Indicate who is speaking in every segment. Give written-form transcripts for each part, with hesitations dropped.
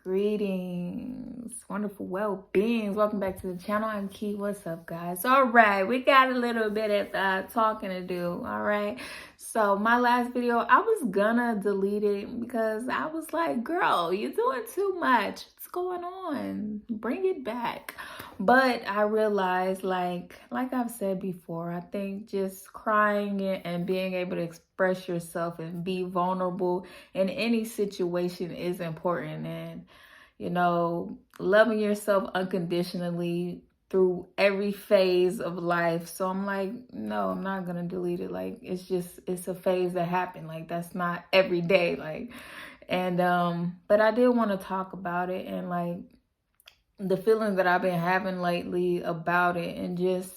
Speaker 1: Greetings, wonderful well-beings. Welcome back to the channel. I'm Key. What's up, guys? All right, we got a little bit of talking to do. All right, so my last video, I was gonna delete it because I was like, girl, you're doing too much. What's going on? Bring it back. But I realized, like I've said before, I think just crying and being able to express yourself and be vulnerable in any situation is important. And, you know, loving yourself unconditionally through every phase of life. So I'm like, no, I'm not gonna delete it. Like, it's a phase that happened. Like, that's not every day. Like, and but I did want to talk about it and like the feelings that I've been having lately about it, and just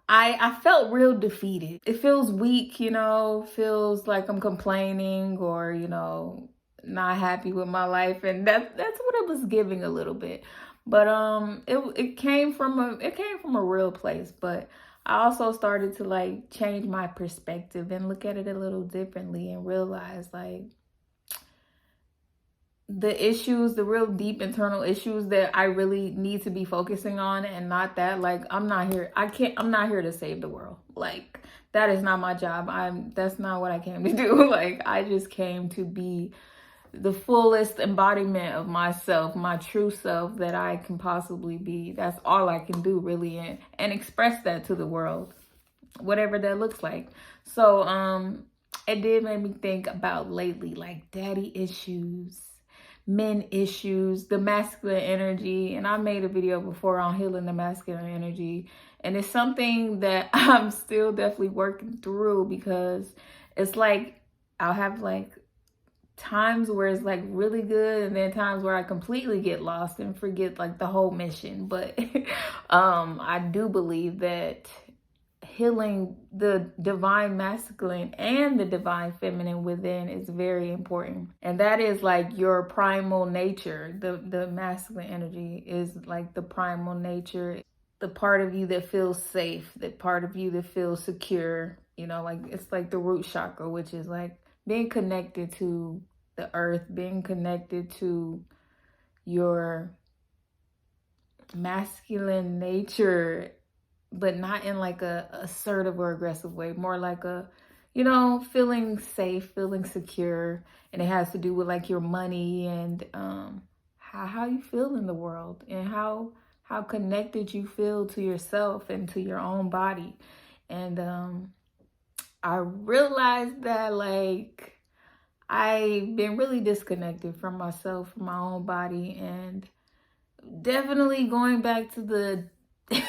Speaker 1: I felt real defeated. It feels weak, you know, feels like I'm complaining or, you know, not happy with my life, and that's what it was giving a little bit. But it came from a real place. But I also started to like change my perspective and look at it a little differently and realize like the issues, the real deep internal issues that I really need to be focusing on, and not that like I'm not here to save the world. Like, that is not my job. That's not what I came to do. Like, I just came to be the fullest embodiment of myself, my true self that I can possibly be. That's all I can do, really, and express that to the world, whatever that looks like. So it did make me think about lately, like daddy issues, men issues, the masculine energy. And I made a video before on healing the masculine energy, and it's something that I'm still definitely working through, because it's like I'll have like times where it's like really good, and then times where I completely get lost and forget like the whole mission. But I do believe that healing the divine masculine and the divine feminine within is very important. And that is like your primal nature. The masculine energy is like the primal nature, the part of you that feels safe, the part of you that feels secure, you know, like it's like the root chakra, which is like being connected to the earth, being connected to your masculine nature, but not in like a assertive or aggressive way, more like a, you know, feeling safe, feeling secure. And it has to do with like your money and how you feel in the world, and how connected you feel to yourself and to your own body. And I realized that like I've been really disconnected from myself, from my own body, and definitely going back to the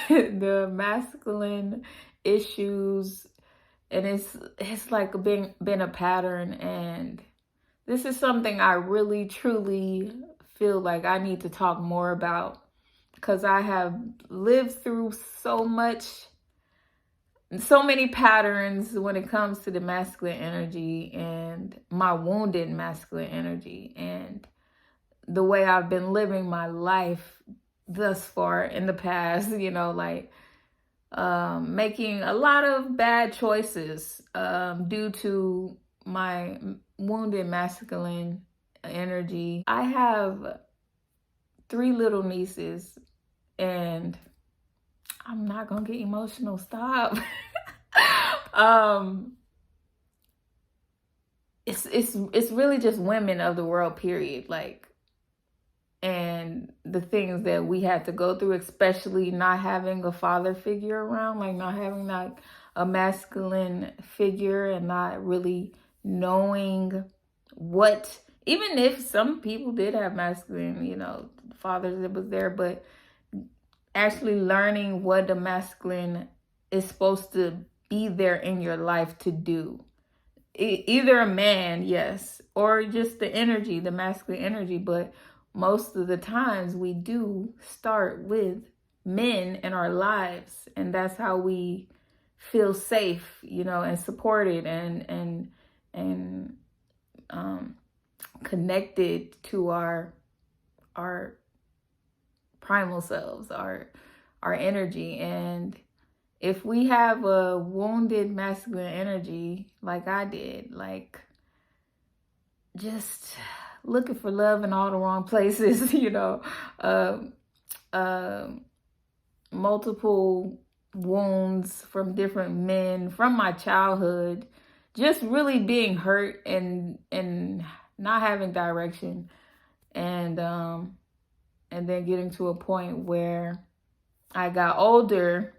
Speaker 1: the masculine issues. And it's like been a pattern, and this is something I really truly feel like I need to talk more about, because I have lived through so many patterns when it comes to the masculine energy and my wounded masculine energy, and the way I've been living my life thus far in the past, you know, like making a lot of bad choices due to my wounded masculine energy. I have 3 little nieces, and I'm not gonna get emotional, stop. It's really just women of the world, period. Like, and the things that we had to go through, especially not having a father figure around, like not having like a masculine figure, and not really knowing what, even if some people did have masculine, you know, fathers that was there, but actually learning what the masculine is supposed to be there in your life to do. Either a man, yes, or just the energy, the masculine energy. But most of the times we do start with men in our lives, and that's how we feel safe, you know, and supported and connected to our primal selves, our energy. And if we have a wounded masculine energy like I did, like just looking for love in all the wrong places, you know, uh, multiple wounds from different men from my childhood, just really being hurt and not having direction, and then getting to a point where I got older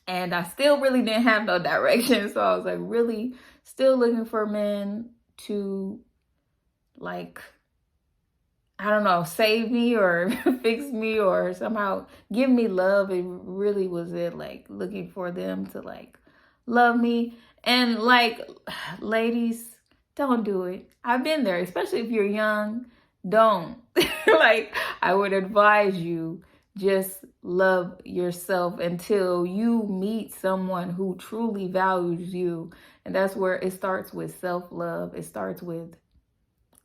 Speaker 1: and I still really didn't have no direction. So I was like really still looking for men to, like, I don't know, save me or fix me or somehow give me love. It really was it, like looking for them to like love me. And like, ladies, don't do it. I've been there, especially if you're young. Don't. Like, I would advise you, just love yourself until you meet someone who truly values you. And that's where it starts, with self-love. It starts with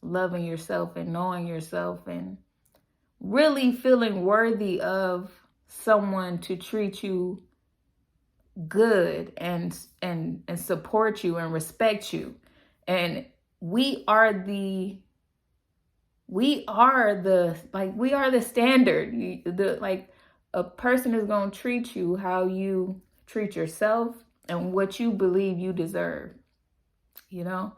Speaker 1: loving yourself and knowing yourself and really feeling worthy of someone to treat you good and support you and respect you. And we are the standard. Like, a person is going to treat you how you treat yourself and what you believe you deserve, you know?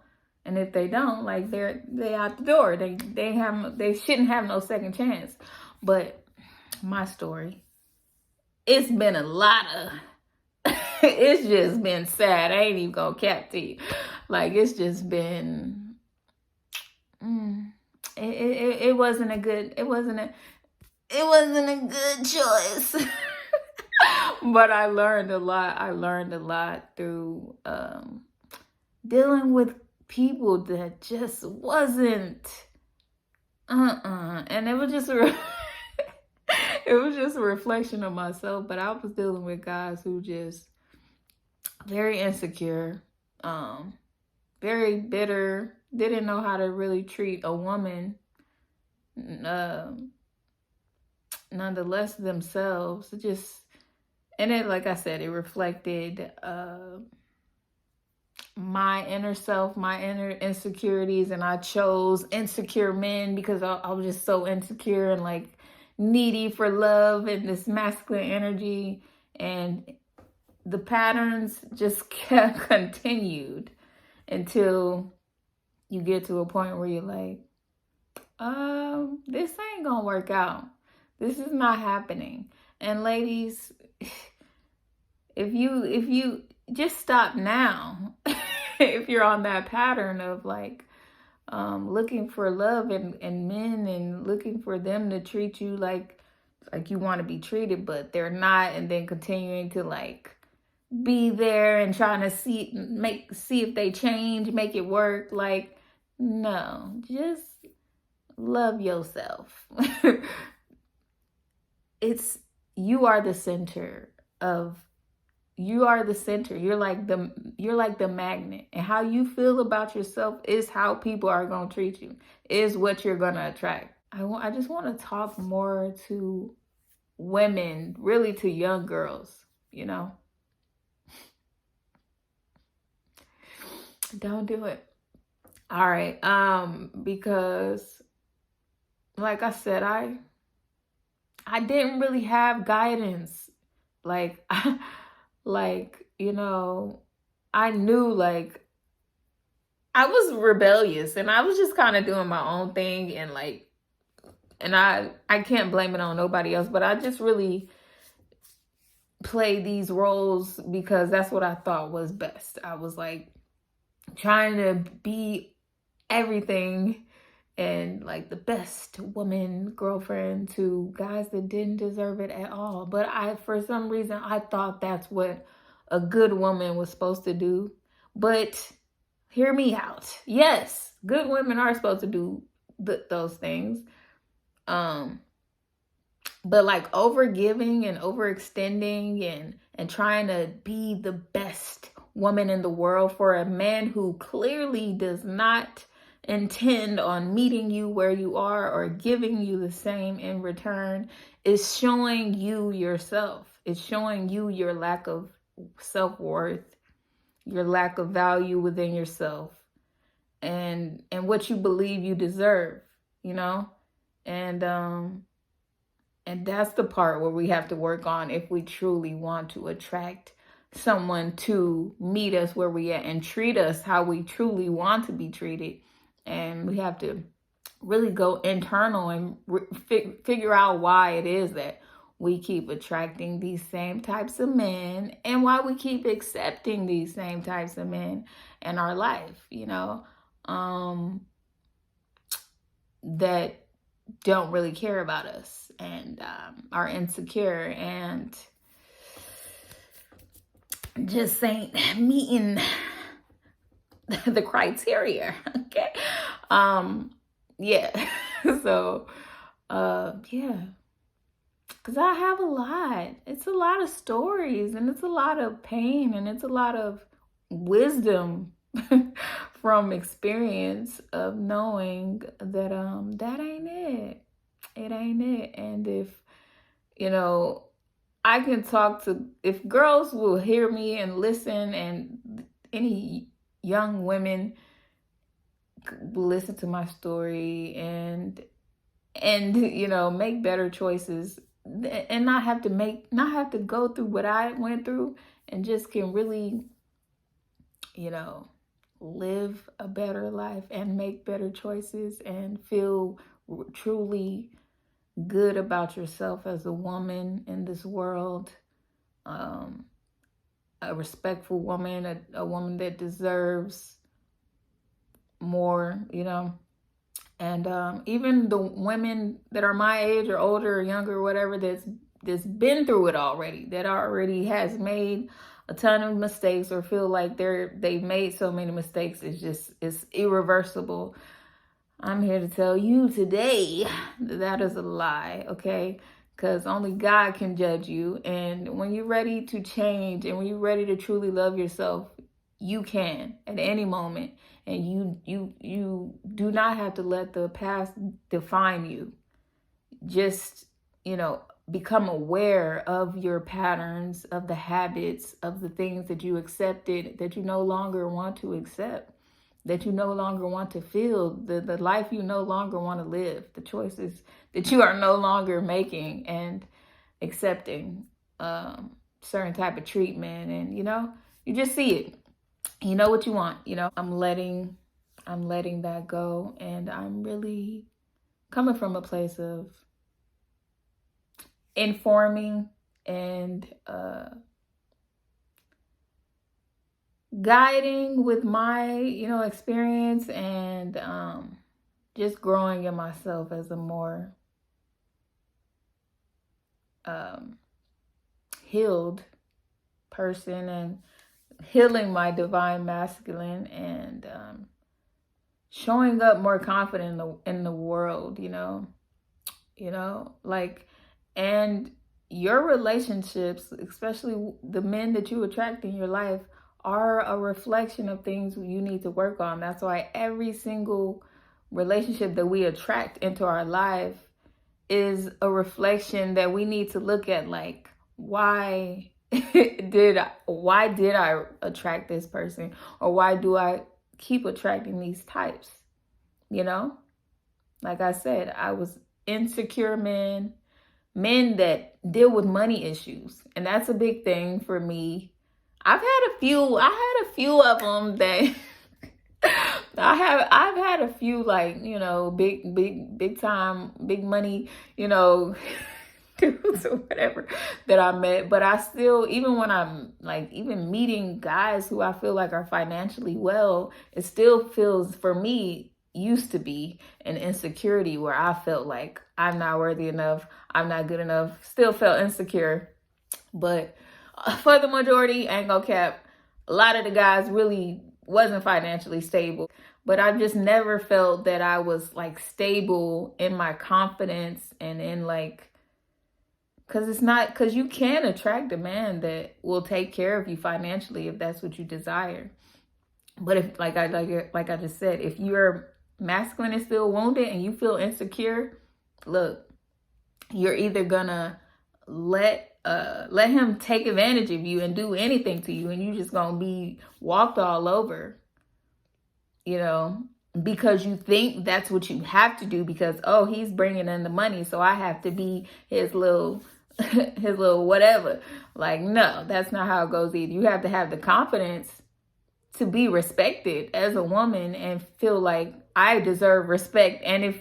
Speaker 1: And if they don't, like, they out the door. They shouldn't have no second chance. But my story, it's been a lot of it's just been sad. I ain't even gonna cap to you. Like, it's just been it wasn't a good choice. But I learned a lot through dealing with people that just wasn't and it was just it was just a reflection of myself. But I was dealing with guys who just very insecure, very bitter, didn't know how to really treat a woman, nonetheless themselves. And it, like I said, it reflected my inner self, my inner insecurities, and I chose insecure men because I was just so insecure and like needy for love and this masculine energy, and the patterns just continued until you get to a point where you're like, this ain't gonna work out. This is not happening. And ladies, if you just stop now, if you're on that pattern of like looking for love in men and looking for them to treat you like you want to be treated, but they're not, and then continuing to like be there and trying to see if they change, make it work. Like, no, just love yourself. You are the center. You're like the magnet, and how you feel about yourself is how people are going to treat you, is what you're going to attract. I just want to talk more to women, really to young girls, you know. Don't do it. All right. Because like I said, I didn't really have guidance. Like, you know, I knew, like, I was rebellious and I was just kind of doing my own thing, and like, and I can't blame it on nobody else, but I just really played these roles because that's what I thought was best. I was like trying to be everything and like the best woman, girlfriend to guys that didn't deserve it at all. But for some reason, I thought that's what a good woman was supposed to do. But hear me out. Yes, good women are supposed to do those things. But like overgiving and overextending and trying to be the best woman in the world for a man who clearly does not intend on meeting you where you are or giving you the same in return is showing you yourself. It's showing you your lack of self-worth, your lack of value within yourself. and what you believe you deserve, you know? And that's the part where we have to work on if we truly want to attract someone to meet us where we at and treat us how we truly want to be treated. And we have to really go internal and figure out why it is that we keep attracting these same types of men and why we keep accepting these same types of men in our life, you know, that don't really care about us and are insecure and just ain't meeting the criteria. Okay. Yeah. So yeah, because I have a lot. It's a lot of stories, and it's a lot of pain, and it's a lot of wisdom from experience of knowing that that ain't it. It ain't it. And if, you know, I can talk to, if girls will hear me and listen, and any young women listen to my story and you know, make better choices and not have to go through what I went through, and just can really, you know, live a better life and make better choices and feel truly good about yourself as a woman in this world, a respectful woman, a woman that deserves more, you know. And even the women that are my age or older or younger or whatever, that's been through it already, that already has made a ton of mistakes or feel like they've made so many mistakes, it's irreversible. I'm here to tell you today that is a lie, okay? Because only God can judge you. And when you're ready to change and when you're ready to truly love yourself, you can at any moment. And you do not have to let the past define you. Just, you know, become aware of your patterns, of the habits, of the things that you accepted that you no longer want to accept, that you no longer want to feel, the life you no longer want to live, the choices that you are no longer making and accepting certain type of treatment. And, you know, you just see it. You know what you want, you know. I'm letting that go, and I'm really coming from a place of informing and guiding with my, you know, experience, and just growing in myself as a more healed person, and healing my divine masculine, and showing up more confident in the world, you know, like, and your relationships, especially the men that you attract in your life, are a reflection of things you need to work on. That's why every single relationship that we attract into our life is a reflection that we need to look at, like, why did I attract this person, or why do I keep attracting these types? You know, like I said, I was insecure men that deal with money issues, and that's a big thing for me. I've had a few of them that I've had a few, like, you know, big time, big money, you know, dudes or whatever that I met. But I still, even when I'm like, even meeting guys who I feel like are financially well, it still feels, for me, used to be an insecurity where I felt like I'm not worthy enough, I'm not good enough, still felt insecure. But for the majority, ain't gonna cap, a lot of the guys really wasn't financially stable. But I just never felt that I was like stable in my confidence and in like, because you can attract a man that will take care of you financially if that's what you desire. But if, like I just said, if your masculine is still wounded and you feel insecure, look, you're either gonna let him take advantage of you and do anything to you, and you just gonna be walked all over. you know, because you think that's what you have to do because, oh, he's bringing in the money, so I have to be his little his little whatever. Like, no, that's not how it goes either. You have to have the confidence to be respected as a woman and feel like I deserve respect. And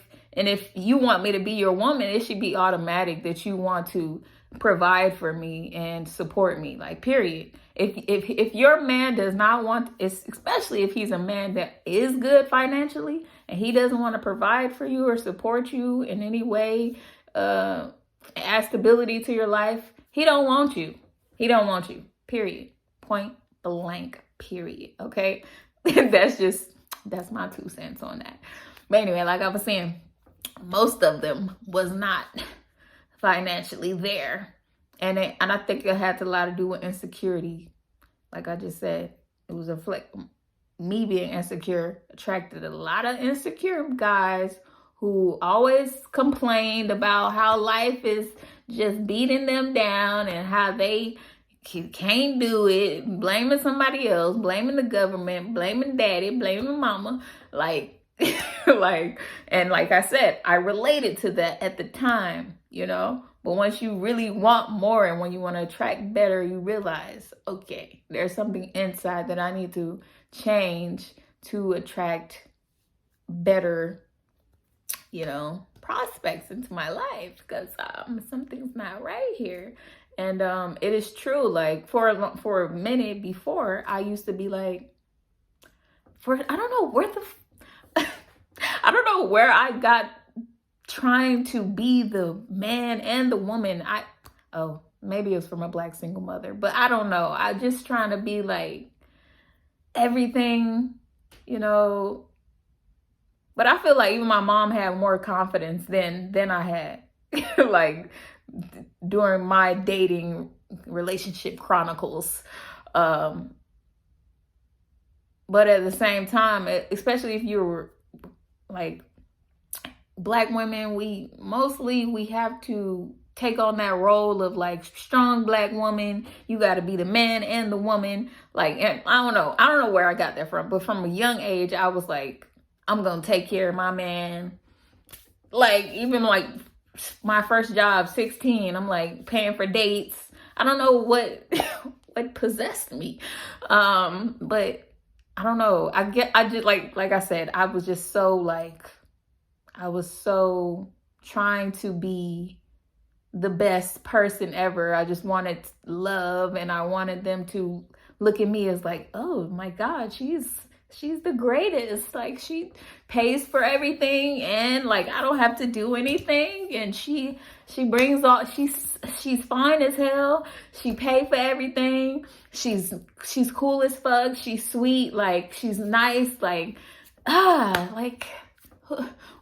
Speaker 1: if you want me to be your woman, it should be automatic that you want to provide for me and support me, like, period. If your man does not want, especially if he's a man that is good financially and he doesn't want to provide for you or support you in any way, add stability to your life, he don't want you. He don't want you, period. Point blank, period. Okay. That's my 2 cents on that. But anyway, like I was saying, most of them was not financially there. And I think it had a lot to do with insecurity. Like I just said, it was me being insecure attracted a lot of insecure guys who always complained about how life is just beating them down and how they can't do it, blaming somebody else, blaming the government, blaming daddy, blaming mama. Like, and like I said, I related to that at the time, you know. But once you really want more and when you want to attract better, you realize, okay, there's something inside that I need to change to attract better, you know, prospects into my life, because something's not right here. And it is true. Like for a minute before, I used to be like, I don't know where I don't know where I got trying to be the man and the woman. Maybe it was from a Black single mother, but I don't know. I just trying to be like everything, you know. But I feel like even my mom had more confidence than I had, like during my dating relationship chronicles. But at the same time, especially if you're like Black women, we have to take on that role of like strong Black woman. You got to be the man and the woman. Like, and I don't know where I got that from, but from a young age, I was like, I'm gonna take care of my man. Like, even like my first job, 16, I'm like paying for dates. I don't know what possessed me, but I don't know. I just like I said, I was just so like, I was so trying to be the best person ever. I just wanted love, and I wanted them to look at me as like, oh my God, she's the greatest. Like, she pays for everything, and like I don't have to do anything, and she brings all, she's fine as hell. She paid for everything. She's cool as fuck. She's sweet. Like, she's nice. Like, like,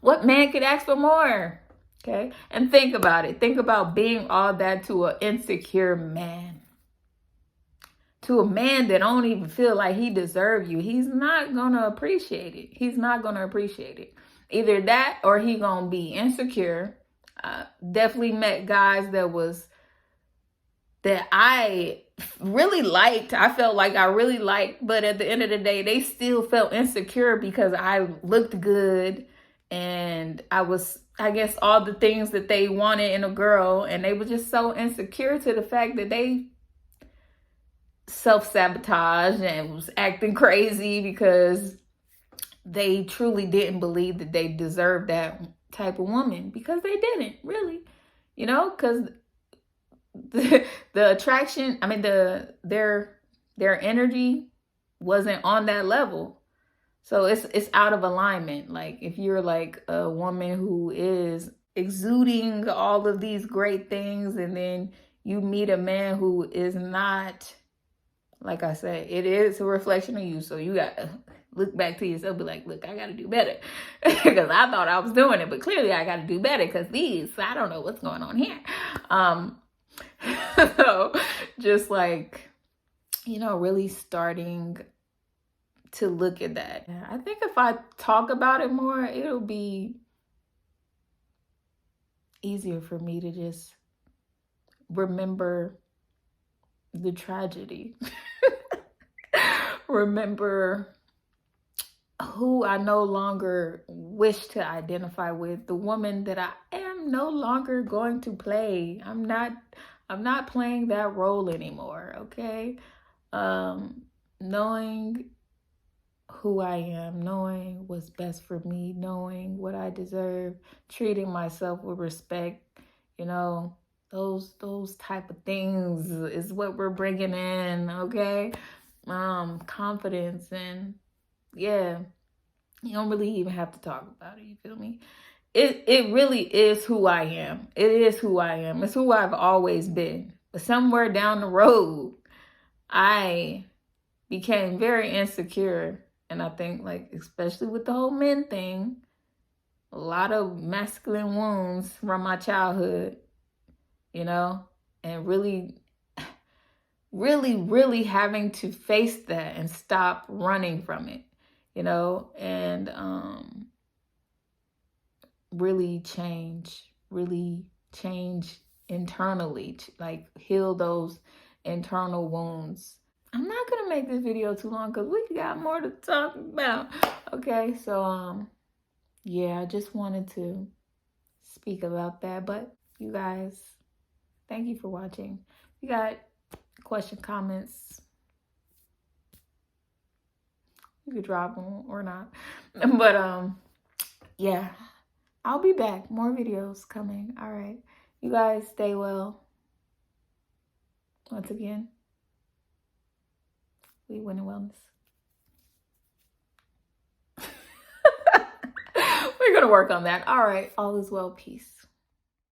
Speaker 1: what man could ask for more? Okay. And think about it. Think about being all that to an insecure man. To a man that don't even feel like he deserves you. He's not going to appreciate it. He's not going to appreciate it. Either that or he going to be insecure. Definitely met guys that I really liked. I felt like I really liked, but at the end of the day, they still felt insecure because I looked good and I was, I guess, all the things that they wanted in a girl, and they were just so insecure to the fact that they self-sabotaged and was acting crazy because they truly didn't believe that they deserved that type of woman, because they didn't really, you know, because the attraction, I mean, their energy wasn't on that level. So it's out of alignment. Like, if you're like a woman who is exuding all of these great things, and then you meet a man who is not, like I said, it is a reflection of you. So you got to look back to yourself, be like, look, I got to do better. Because I thought I was doing it, but clearly I got to do better, because I don't know what's going on here. So just like, you know, really starting to look at that. I think if I talk about it more, it'll be easier for me to just remember the tragedy. Remember who I no longer wish to identify with, the woman that I am no longer going to play. I'm not playing that role anymore, okay? Knowing who I am, knowing what's best for me, knowing what I deserve, treating myself with respect, you know, those type of things is what we're bringing in, okay? Confidence, and yeah, you don't really even have to talk about it, you feel me? It really is who I am. It is who I am. It's who I've always been. But somewhere down the road, I became very insecure. And I think, like, especially with the whole men thing, a lot of masculine wounds from my childhood, you know, and really, really having to face that and stop running from it, you know, and really change internally, like heal those internal wounds. I'm not gonna make this video too long because we got more to talk about. Okay, so yeah, I just wanted to speak about that. But you guys, thank you for watching. You got question, comments, you could drop them or not. But yeah, I'll be back. More videos coming. All right, you guys stay well. Once again, we win in wellness. We're gonna work on that. All right, all is well. Peace.